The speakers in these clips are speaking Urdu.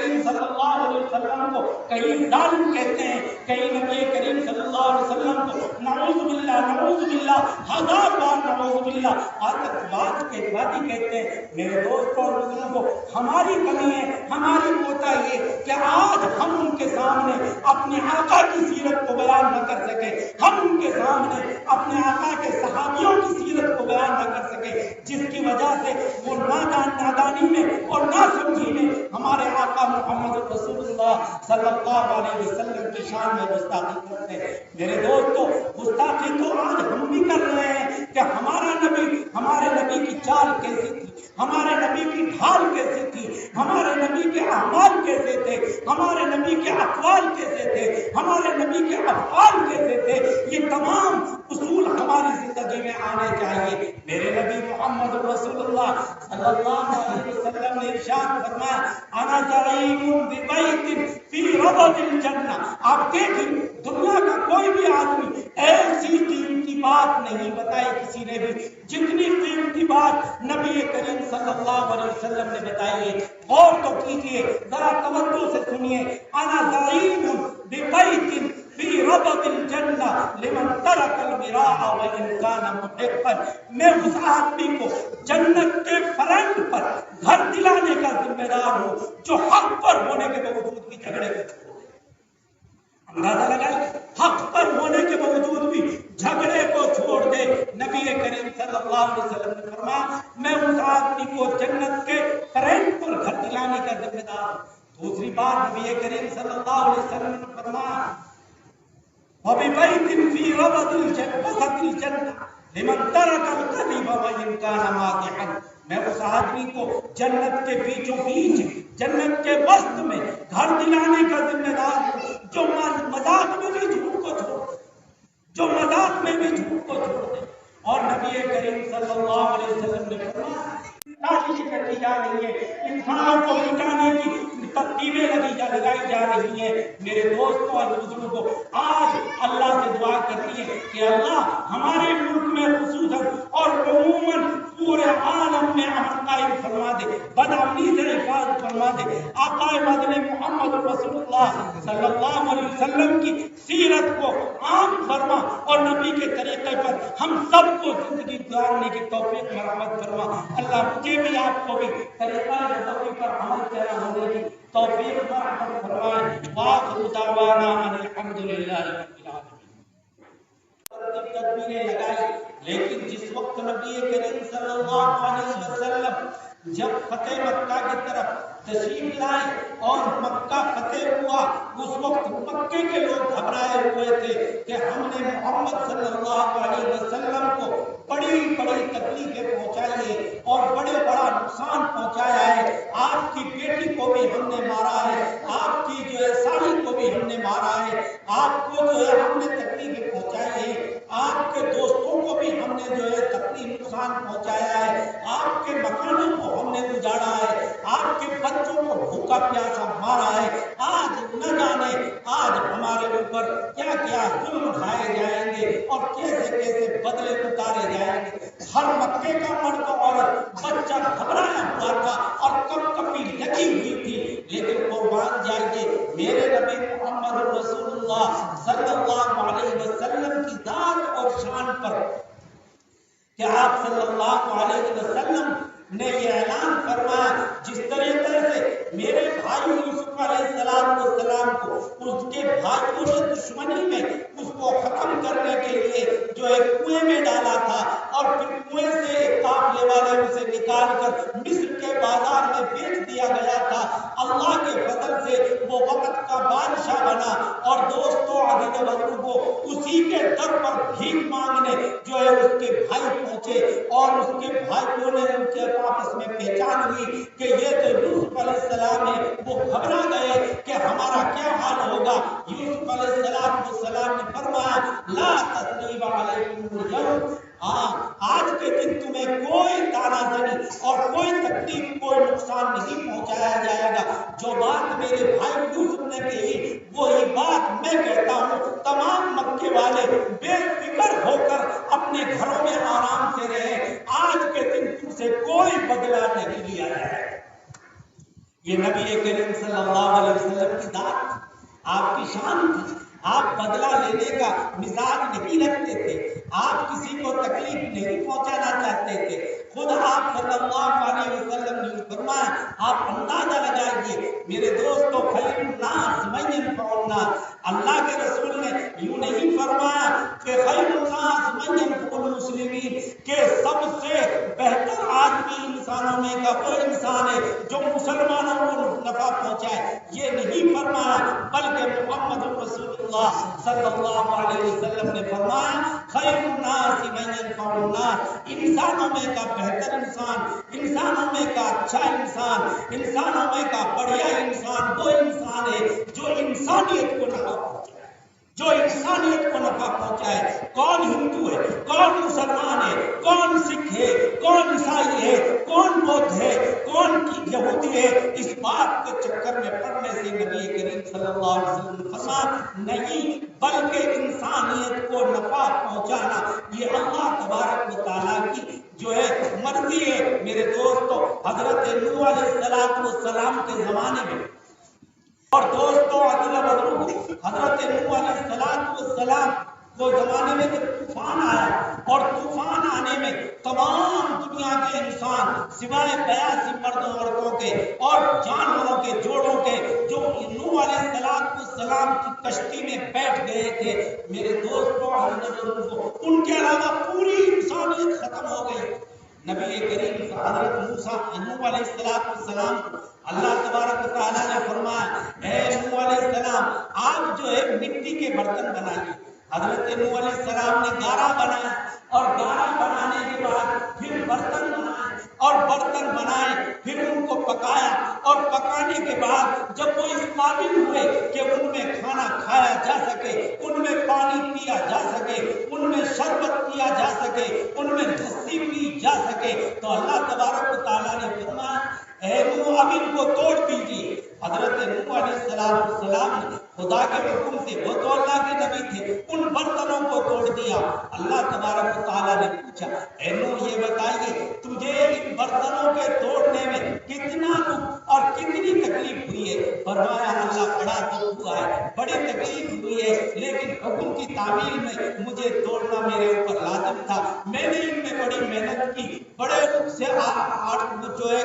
کریم صلی اللہ علیہ وسلم کو کہیں ظالم کہتے ہیں، کہیں نبی کریم صلی اللہ علیہ وسلم کو نعوذ باللہ 1000 بار نعوذ باللہ آتکباد کے بعد ہی کہتے ہیں۔ میرے دوستوں اور بزرگوں، ہماری کمی ہے، ہماری کوتاہی ہے کہ آج ہم ان کے سامنے اپنے آقا کی سیرت کو بیان نہ کر سکے، ہم ان کے سامنے اپنے آقا کے صحابیوں کی سیرت کو بیان نہ کر سکے، جس کی وجہ سے وہ نادانی میں اور ناسمجھی میں ہمارے آقا محمد رسول اللہ صلی اللہ علیہ وسلم کی شان میں گستاخی کرتے ہیں۔ میرے دوستو، گستاخی تو آج ہم بھی کر رہے ہیں کہ ہمارا نبی، ہمارے نبی کی چال کیسی تھی، ہمارے نبی کی ڈھال کیسی تھی، ہمارے نبی کے اعمال کیسے تھے، ہمارے نبی کے اقوال کیسے تھے، ہمارے نبی کے افعال کیسے تھے، یہ تمام اصول ہماری زندگی میں آنے چاہیے۔ میرے نبی محمد رسول اللہ صلی اللہ علیہ وسلم نے ارشاد فرمایا، انا زعیم ببیت فی ربض الجنہ۔ آپ دیکھیں، دنیا کا کوئی بھی آدمی ایسی قیمتی بات نہیں بتائی کسی نے بھی جتنی قیمتی بات نبی کریم صلی اللہ علیہ وسلم نے بتائی ہے۔ غور تو کیجئے، ذرا توجہ سے سنیے، انا زعیم ببیت فی ربض الجنہ لمن ترک المراء وان کان محقا۔ میں اس آدمی کو جنت کے فرنٹ پر گھر دلانے کا ذمہ دار ہوں جو حق پر ہونے کے باوجود بھی جھگڑے کو چھوڑ دے۔ اندازہ لگائے، حق پر ہونے کے باوجود بھی جھگڑے کو چھوڑ دے۔ نبی کریم صلی اللہ علیہ وسلم نے فرمایا، میں اس آدمی کو جنت کے فرنٹ پر گھر دلانے کا ذمہ دار ہوں۔ دوسری بات نبی کریم صلی اللہ علیہ وسلم نے فرمایا، وَبِبَيْتٍ فِي رَبَضِ الْجَنَّةِ لِمَنْ تَرَكَ الْكَذِبَ وَإِنْ كَانَ مَادِحًا۔ میں اس آدمی کو جنت کے بیچوں بیچ، جنت کے وسط میں گھر دلانے کا ذمہ دار ہوں جو مذاق میں بھی جھوٹ کو چھوڑ دے، جو مذاق میں بھی جھوٹ کو چھوڑ دے۔ اور نبی کریم صلی اللہ علیہ وسلم نے فرمایا، سازش کی جا رہی ہے، انسانوں کو مٹانے کی ترتیبیں لگائی جا رہی ہیں۔ میرے دوستوں اور بزرگوں، آج اللہ سے دعا کرتی ہے کہ اللہ ہمارے ملک میں خصوصاً اور عموماً پورے عالم میں امن قائم فرما دے، بدامنی سے حفاظت فرما دے۔ آقا مدنی محمد رسول اللہ صلی اللہ علیہ وسلم کی سیرت کو عام فرما اور نبی کے طریقے پر ہم سب کو زندگی گزارنے کی توفیق مرحمت فرما۔ اللہ مجھے بھی آپ کو بھی طریقہ نبوی پر عمل کرنا ہونے کی توفیق مرحمت فرمائے۔ وآخر دعوانا ان الحمد للہ رب العالمین۔ تدبیریں لگائی، لیکن جس وقت نبی کریم صلی اللہ علیہ وسلم جب فتح مکہ کی طرف تشریف لائے اور مکہ فتح ہوا، اس وقت مکے کے لوگ گھبرائے ہوئے تھے کہ ہم نے محمد صلی اللہ علیہ وسلم کو بڑی بڑی تکلیفیں پہنچائی ہے اور بڑا نقصان پہنچایا ہے۔ آپ کی بیٹی کو بھی ہم نے مارا ہے، آپ کی جو ہے سالی کو بھی ہم نے مارا ہے، آپ کو جو ہے ہم نے تکلیفیں پہنچائی ہے، آپ کے دوستوں کو بھی ہم نے جو ہے تکلیف نقصان پہنچایا ہے، آپ کے مکانوں کو ہم نے اجاڑا ہے، آپ کے بچوں کو بھوکا پیاسا مارا ہے۔ آج نہ جانے آج ہمارے اوپر کیا کیا ظلم اٹھائے جائیں گے اور کیسے کیسے بدلے اتارے جائیں گے۔ ہر مکے کا مرد عورت بچہ گھبرایا ہوا تھا اور کپ کپی لگی ہوئی تھی، لیکن قربان جائیے میرے نبی محمد رسول اللہ صلی اللہ علیہ وسلم کی ذات اور شان پر کہ آپ صلی اللہ علیہ وسلم نے یہ اعلان فرمایا، جس طریقے سے میرے بھائی یوسف علیہ السلام کو اس کے بھائیوں نے دشمنی میں اس کو ختم کرنے کے لیے جو ایک کنویں میں ڈالا تھا اور پھر کنویں سے ایک قافلے والے اسے نکال کر مصر کے بازار میں بیچ دیا گیا تھا، اللہ کے فضل سے وہ وقت کا بادشاہ بنا اور دوستوں عزیز بزرگوں اسی کے در پر بھیک مانگنے جو ہے اس کے بھائی پہنچے اور اس کے بھائیوں نے ان کے آپس میں پہچان ہوئی کہ یہ تو یوسف علیہ السلام ہے۔ وہ گھبرا گئے کہ ہمارا کیا حال ہوگا۔ یوسف علیہ السلام نے فرمایا، لا تثریب علیکم اليوم، آج کے دن تمہیں کوئی تانا زنی اور کوئی تکلیف کوئی نقصان نہیں پہنچایا جائے گا۔ جو بات میرے بھائی یوسف نے کہی وہی بات میں کہتا ہوں، تمام مکے والے بے فکر ہو کر اپنے گھروں میں آرام سے رہے، آج کے دن تم سے کوئی بدلہ نہیں لیا جائے گا۔ یہ نبی کریم صلی اللہ علیہ وسلم کی ذات تھی، آپ کی شان تھی۔ آپ بدلہ لینے کا مزاج نہیں رکھتے تھے، آپ کسی کو تکلیف نہیں پہنچانا چاہتے تھے۔ خود آپ صلی اللہ علیہ وسلم نے فرمایا، آپ اندازہ لگائیے میرے دوستو، خیر الناس من ينفع الناس، اللہ کے رسول نے یوں نہیں فرمایا کہ خیر الناس من ينفع المسلمین، کہ سب سے بہتر آدمی انسانوں میں کا وہ انسان ہے جو مسلمانوں کو نفع پہنچائے، یہ نہیں فرمایا، بلکہ محمد رسول اللہ صلی اللہ علیہ وسلم نے فرمایا خیر الناس من ينفع الناس، انسانوں میں کا بہتر انسان، انسانوں میں کا اچھا انسان، انسانوں میں کا بڑھیا انسان وہ انسان ہے جو انسانیت کو نفع پہنچائے، جو انسانیت کو نفع پہنچائے۔ کون ہندو ہے، کون مسلمان ہے، کون سکھ ہے، کون عیسائی ہے، کون بودھ ہے، کون یہودی ہے، اس بات کے چکر میں پڑنے سے نبی کریم صلی اللہ علیہ وسلم نے فرمایا نہیں، بلکہ انسانیت کو نفع پہنچانا یہ اللہ تبارک و تعالیٰ کی جو ہے مرضی ہے۔ میرے دوستو، حضرت نوح علیہ السلام کے زمانے میں، اور دوستو حضرت نوح علیہ السلام کو زمانے میں جب طوفان آیا، اور طوفان آنے میں تمام دنیا کے انسان سوائے 82 مردوں عورتوں کے اور جانوروں کے جوڑوں کے جو نوح علیہ السلام کی کشتی میں بیٹھ گئے تھے، میرے دوستو ان کے علاوہ پوری انسانیت ختم ہو گئی۔ نبی کریم حضرت نوح علیہ السلام کو اللہ تبارک و تعالیٰ نے فرمایا، اے نوح علیہ السلام آپ جو ہے مٹی کے برتن بنائیے۔ حضرت نوح علیہ السلام نے گارا بنایا، اور گارا بنانے کے بعد پھر برتن بنائے، اور برتن بنائے پھر ان کو پکایا، اور پکانے کے بعد جب وہ اس قابل ہوئے کہ ان میں کھانا کھایا جا سکے، ان میں پانی پیا جا سکے، ان میں شربت پیا جا سکے، ان میں لسی پی جا سکے، تو اللہ تبارک و تعالیٰ نے فرمایا اے نوح اب ان کو توڑ دیجیے۔ حضرت نوح علیہ السلام نے خدا کے حکم سے، وہ تو اللہ کے نبی تھے، ان برتنوں کو توڑ دیا۔ اللہ تبارک و تعالیٰ نے پوچھا اے نوح یہ بتائیے تجھے ان برتنوں کے توڑنے میں کتنا دکھ اور کتنی تکلیف ہوئی ہے؟ فرمایا اللہ بڑا دکھ ہوا ہے، بڑی تکلیف ہوئی ہے، لیکن حکم کی تعمیل میں مجھے توڑنا میرے اوپر لازم تھا، میں نے ان میں بڑی محنت کی، بڑے اس سے جو ہے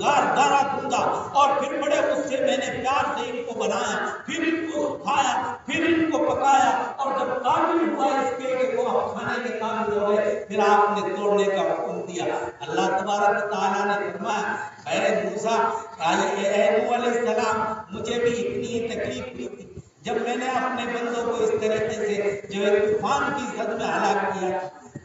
گارا گوندا، اور پھر بڑے اس سے میں نے پیار سے ان کو بنایا، پھر ان کو کھایا، پھر ان کو پکایا، اور جب قابل ہوا اس کے کہ وہ کھانے کے قابل ہو گئے، پھر آپ نے توڑنے کا حکم دیا۔ اللہ تبارک و تعالیٰ نے فرمایا اے موسیٰ، اے نوح علیہ السلام مجھے بھی اتنی ہی تکلیف ہوئی تھی جب میں نے اپنے بندوں کو اس طریقے سے جو ہے طوفان کی زد میں ہلاک کیا۔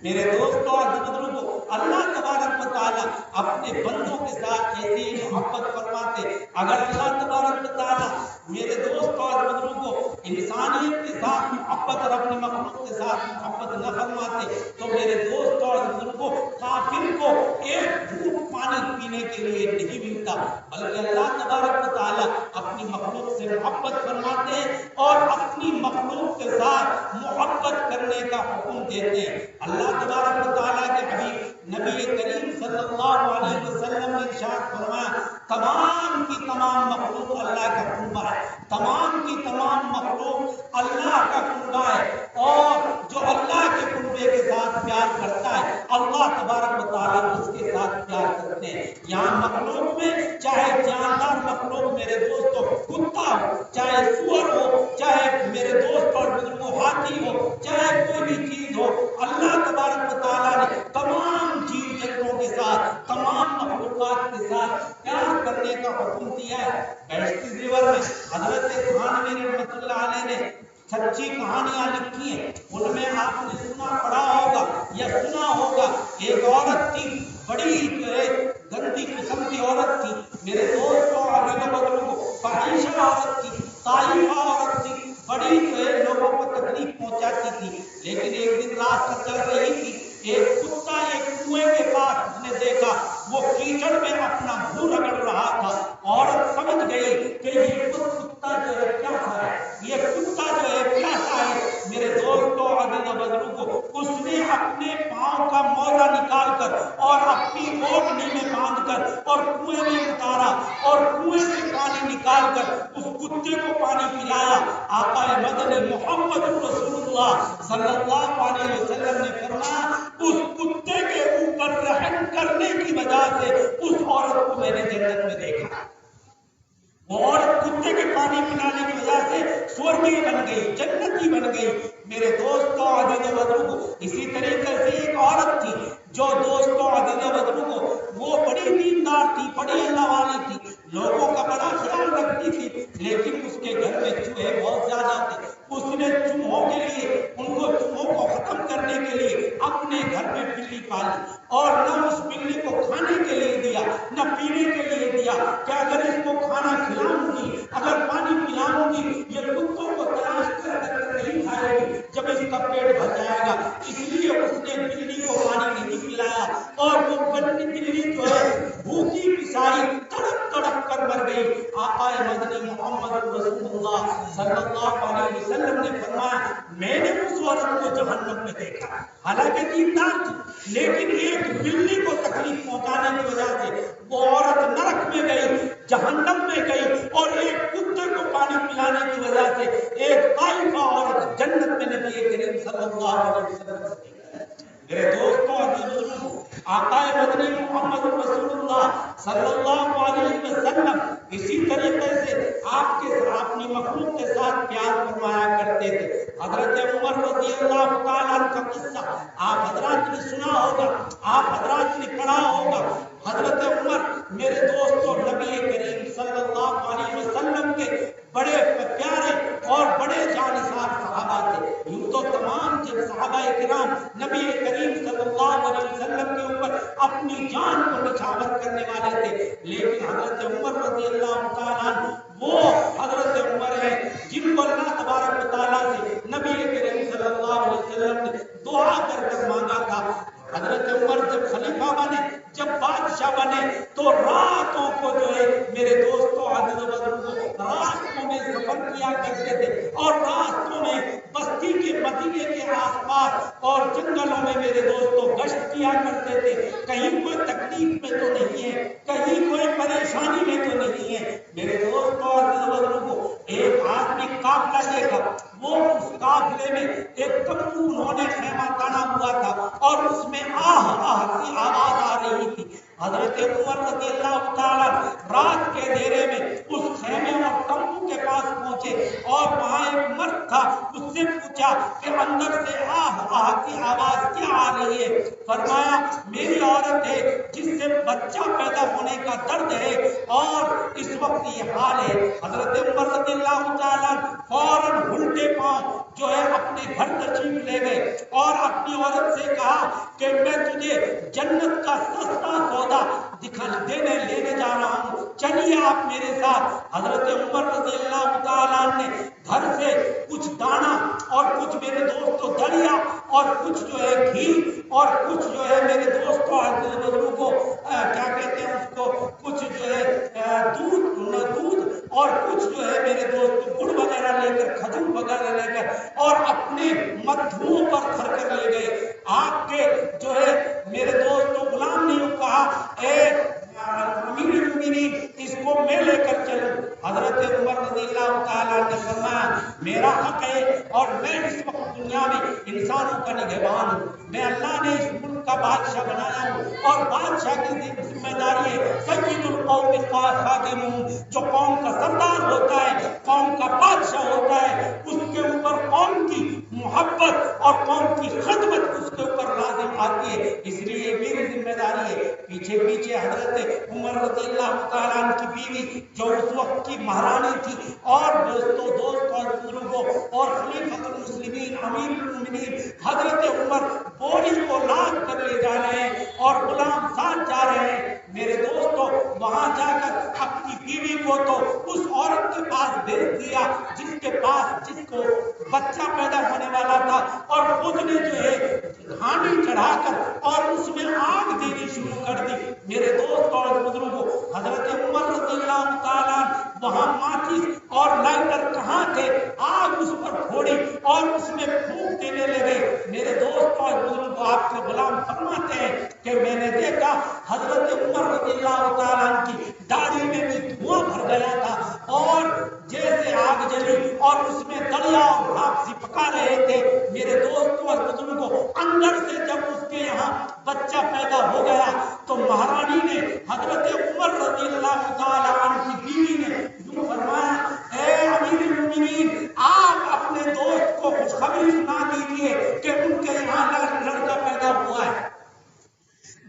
میرے دوستوں اور بزرگوں، اللہ تبارک و تعالیٰ اپنے بندوں کے ساتھ ایسی محبت فرماتے۔ اگر اللہ تبارک و تعالیٰ میرے دوستوں اور بزرگوں انسانیت کے ساتھ محبت اور اپنی مخلوق کے ساتھ محبت نہ فرماتے تو میرے دوستوں اور بزرگوں کافر کو ایک گھونٹ پانی پینے کے لیے نہیں ملتا، بلکہ اللہ تبارک و تعالیٰ اپنی مخلوق سے محبت فرماتے ہیں اور اپنی مخلوق کے ساتھ محبت کرنے کا حکم دیتے ہیں۔ اللہ تبارک و تعالیٰ کے حبیب نبی کریم صلی اللہ علیہ وسلم نے ارشاد فرمایا تمام کی تمام مخلوق اللہ کا کنبہ ہے، تمام کی تمام مخلوق اللہ کا کنبہ ہے، اور جو اللہ کے کنبے کے ساتھ پیار کرتا ہے اللہ تبارک و تعالیٰ اس کے ساتھ پیار کرتے ہیں۔ یہاں مخلوق میں چاہے جاندار مخلوق میرے دوستوں کتا ہو، چاہے سور ہو، چاہے میرے دوست اور بزرگوں ہاتھی ہو، چاہے کوئی بھی چیز ہو، اللہ تبارک و تعالیٰ نے تمام جیو جنتوں کے ساتھ، تمام مخلوقات کے ساتھ پیار کرنے کا حکم دیا ہے۔ بیشتی زیور میں حضرت تھانوی رحمۃ اللہ علیہ نے سچی کہانیاں لکھی ہیں، ان میں آپ نے سنا پڑھا ہوگا یا سنا ہوگا، ایک عورت تھی، بڑی جو ہے گندی قسم کی عورت تھی، میرے دوستوں اور بزرگوں فاحشہ عورت تھی، طائفہ عورت تھی، بڑی جو ہے لوگوں کو تکلیف پہنچاتی تھی۔ لیکن ایک دن رات چل رہی تھی، ایک کتا ایک کنویں کے پاس اس نے دیکھا، وہ کیچڑ میں اپنا منہ رگڑ رہا تھا۔ عورت سمجھ گئی کہ یہ کتا جو ہے پیاسا ہے، یہ کتا جو ہے پیاسا ہے۔ میرے دوستوں اور بزرگوں، اس نے اپنے پاؤں کا موزہ نکال کر اور اپنی اوڑھنی میں باندھ کر اور کنویں میں اتارا، کتے کو پانی پلایا، آقا مدنی محمد رسول اللہ صلی اللہ علیہ وسلم نے فرمایا اس کتے کے اوپر رحم کرنے کی وجہ سے اس عورت کو میں نے جنت میں دیکھا، وہ عورت کتے کے پانی پلانے کی وجہ سے سورگی بن گئی، جنتی بن گئی۔ میرے دوستوں عزیز و بزرگوں، اسی طریقے سے ایک عورت تھی جو دوستوں عزیز و بزرگوں وہ بڑی دیندار تھی، بڑی اللہ والی تھی، لوگوں کا بڑا خیال رکھتی تھی، لیکن اس کے گھر میں چوہے بہت زیادہ تھے۔ اس نے چوہوں کے لیے، چوہوں کو ختم کرنے کے لیے اپنے گھر میں بلی پالی، اور نہ اس بلی کو کھانے کے لیے دیا نہ پینے کے لیے دیا کہ اگر اس کو کھانا کھلاؤں گی، اگر پانی پلاؤں گی، یہ کتوں کو تلاش کر نہیں کھائے گی جب اس کا پیٹ بھر جائے گا۔ اس لیے اس نے بلی کو پانی نہیں پلایا، اور وہ بلی جو ہے بھوکی پسائی تڑپ تڑپ کر مر گئی۔ آقا مدنی محمد رسول اللہ صلی اللہ علیہ وسلم نے فرمایا میں نے اس عورت کو جہنم میں دیکھا، حالانکہ دیندار تھی، لیکن ایک بلی کو تکلیف پہنچانے کی وجہ سے وہ عورت نرک میں گئی، جہنم میں گئی، اور ایک کتے کو پانی پلانے کی وجہ سے ایک طائفہ عورت جنت میں نبی کریم صلی اللہ علیہ وسلم سے۔ میرے دوستوں اور بزرگوں، آقا مدنی محمد رسول اللہ صلی اللہ علیہ وسلم اسی طریقے سے آپ کے اپنی مخلوق کے ساتھ پیار فرمایا کرتے تھے۔ حضرت عمر رضی اللہ تعالیٰ عنہ کا قصہ آپ حضرات نے سنا ہوگا، آپ حضرات نے پڑھا ہوگا۔ حضرت عمر میرے دوستوں نبی کریم صلی اللہ علیہ وسلم کے بڑے پیارے اور بڑے جانثار صحابہ تھے۔ یوں تو تمام جب صحابہ کرام نبی کریم صلی اللہ علیہ وسلم کے اوپر اپنی جان کو نچھاور کرنے والے تھے، لیکن حضرت عمر رضی اللہ تعالیٰ عنہ وہ حضرت عمر ہیں جن کو اللہ تبارک و تعالیٰ سے نبی کریم صلی اللہ علیہ وسلم نے دعا کر کر مانگا تھا۔ حضرت عمر جب خلیفہ بنے، جب بادشاہ بنے، تو راتوں کو جو ہے میرے دوستوں عزیز و بزرگوں راستوں میں سفر کیا کرتے تھے، اور راستوں میں بستی کے مدینے کے آس پاس اور جنگلوں میں میرے دوستوں گشت کیا کرتے تھے۔ کہیں کوئی تکلیف میں تو نہیں ہے، کہیں کوئی پریشانی میں تو نہیں ہے۔ میرے دوستوں عزیز و بزرگوں ایک آدمی قافلہ دیکھا، وہ اس قافلے میں ایک تمبو انہوں نے خیمہ تانا ہوا تھا، اور اس میں آہ آہ کی آواز آ رہی تھی۔ حضرت عمر رضی اللہ تعالیٰ رات کے اندھیرے میں اس خیمے اور تمبو کے پاس پہنچے، اور وہاں ایک مرد تھا، اس سے پوچھا کہ اندر سے آہ آہ کی آواز کیا آ رہی ہے؟ فرمایا میری عورت ہے جس سے بچہ پیدا ہونے کا درد ہے، اور اس وقت یہ حال ہے۔ حضرت عمر رضی اللہ تعالیٰ فوراً الٹے پاؤں جو ہے اپنے گھر تشریف لے گئے، اور اپنی عورت سے کہا کہ میں تجھے جنت کا سستا سودا لینے جا رہا ہوں، چلیے آپ میرے ساتھ۔ حضرت عمر رضی اللہ تعالیٰ نے گھر سے کچھ دانا اور کچھ میرے دوستوں دلیا اور کچھ جو ہے گھی اور کچھ جو ہے میرے دوستوں کو کیا کہتے ہیں اس کو، کچھ جو ہے دودھ اور کچھ جو ہے میرے دوست گڑ وغیرہ لے کر، کھجور وغیرہ لے کر، اور اپنے مدھوؤں پر دھر کر لے گئے۔ آپ کے جو ہے میرے دوستوں غلام نے کہا اے امیر المومنین اس کو میں لے کر چلوں۔ حضرت عمر رضی اللہ تعالیٰ نے فرمایا میرا حق ہے، اور میں اس وقت دنیا میں انسانوں کا نگہبان ہوں، میں اللہ نے اس ملک کا بادشاہ بنایا ہوں، اور بادشاہ کی ذمہ داری ہے سید القوم خادمون، جو قوم کا سردار ہوتا ہے، قوم کا بادشاہ ہوتا ہے، اس کے اوپر قوم کی محبت اور قوم کی خدمت اس کے اوپر لازم آتی ہے، اس لیے میری ذمہ داری ہے۔ پیچھے پیچھے حضرت عمر رضی اللہ تعالیٰ عنہ کی بیوی جو اس وقت کی مہارانی تھی، اور دوست اور بزرگوں اور خلیفۃ المسلمین امیر المومنین حضرت عمر بوری کو لاد کر لے جا رہے ہیں، اور غلام ساتھ جا رہے ہیں۔ میرے دوستوں وہاں جا کر اپنی بیوی کو تو اس عورت کے پاس بھیج دیا جس کو بچہ پیدا ہونے والا تھا، اور خود نے جو ہے ہانڈی چڑھا کر اور اس میں آگ دینی شروع کر دی۔ میرے دوست اور بزرگوں حضرت عمر رضی اللہ تعالیٰ وہاں ماچس اور لائٹر کہاں تھے، آگ اس پر پھوڑی اور اس میں پھونک دینے لگے۔ میرے دوست اور بزرگوں آپ کے غلام فرماتے ہیں کہ میں نے دیکھا حضرت عمر رضی اللہ تعالیٰ کی داڑھی میں بھی دھواں بھر گیا تھا، اور جیسے اور اس میں دریا اور بھاپ سی پکا رہے تھے. میرے دوستوں اور بزرگوں، اندر سے جب اس کے یہاں بچہ پیدا ہو گیا تو مہارانی نے، حضرت عمر رضی اللہ تعالیٰ عنہ کی بیوی نے یوں فرمایا، اے امیر المومنین، آپ اپنے دوست کو خوشخبری سنا دیجیے کہ ان کے یہاں لڑکا پیدا ہوا ہے.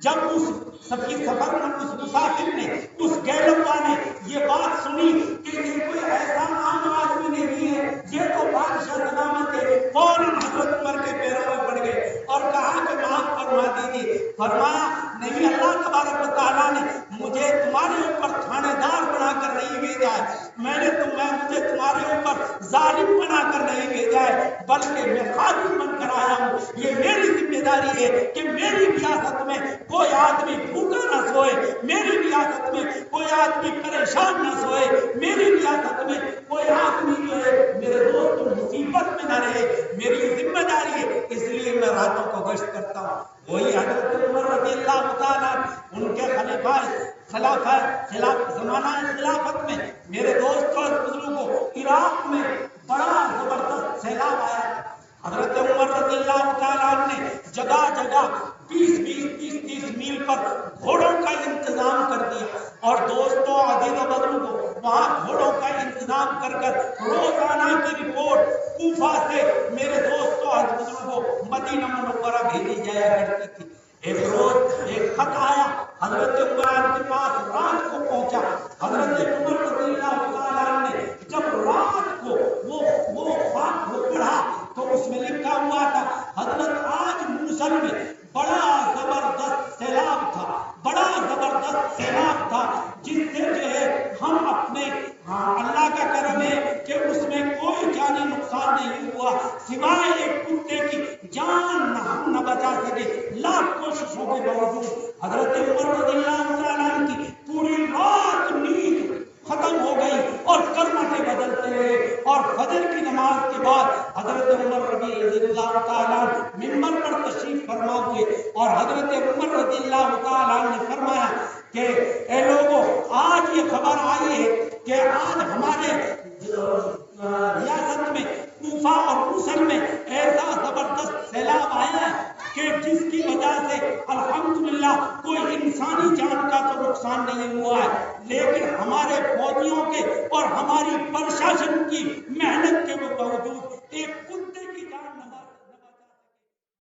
جب اس سفر میں اس مسافر نے، اس گیلوا نے یہ بات سنی کہ یہ کوئی ایسا عام آدمی نہیں ہے، یہ تو بادشاہ سلامت ہے، فوراً حضرت عمر کے پیروں میں پڑ گئے اور کہا کہ معاف فرما دیجیے. فرمایا نہیں، اللہ تبارک و تعالیٰ نے مجھے تمہارے اوپر تھانے دار بنا کر نہیں بھیجا ہے، مجھے تمہارے اوپر ظالم بنا کر نہیں بھیجا ہے، بلکہ میں خادم بن کر آیا ہوں. یہ میری ذمہ داری ہے کہ میری ریاست میں کوئی آدمی بھوکا نہ سوئے، میری ریاست میں کوئی آدمی پریشان نہ سوئے، میری ریاست میں کوئی آدمی جو ہے میرے دوست مصیبت میں نہ رہے. میری ذمہ داری ہے، اس لیے میں راتوں کو گشت کرتا ہوں. وہی حضرت عمر رضی اللہ تعالیٰ ان کے زمانہ خلافت میں، میرے دوست اور بزرگوں، عراق میں بڑا زبردست سیلاب آیا. حضرت عمر رضی اللہ تعالیٰ نے جگہ جگہ 20-30 میل پر گھوڑوں کا انتظام کر دیا اور دوستوں، عزیز و بزرگوں، وہاں گھوڑوں کا انتظام کر روزانہ کی رپورٹ کوفہ سے میرے دوستوں اور بزرگوں مدینہ منورہ بھیجی جایا کرتی تھی. ایک روز ایک خط آیا حضرت عمر کے پاس، رات کو پہنچا. حضرت عمر رضی اللہ تعالیٰ نے جب رات کو وہ خط کو پڑھا تو اس میں لکھا ہوا تھا، حضرت آج موصل میں بڑا زبردست سیلاب تھا، بڑا زبردست سیلاب تھا، جس سے جو ہے ہم اپنے اللہ کا کرم ہے کہ اس میں کوئی جانی نقصان نہیں ہوا، سوائے ایک کتے کی جان ہم نہ بچا سکے لاکھ کوششوں کے باوجود. حضرت عمر رضی اللہ تعالیٰ کی پوری رات نیند ختم ہو گئی اور کرمٹیں بدلتے رہے، اور فجر کی نماز کے بعد حضرت عمر رضی اللہ تعالیٰ ممبر پر تشریف فرما ہوئے اور حضرت عمر رضی اللہ تعالیٰ نے فرمایا کہ اے لوگوں، آج یہ خبر آئی ہے کہ آج ہمارے ریاست میں کوفہ اور موصل میں ایسا زبردست سیلاب آیا ہے کہ جس کی وجہ سے الحمدللہ کوئی انسانی جان کا تو نقصان نہیں ہوا ہے، لیکن ہمارے فوجیوں کے اور ہماری پرشاسن کی محنت کے باوجود ایک کتے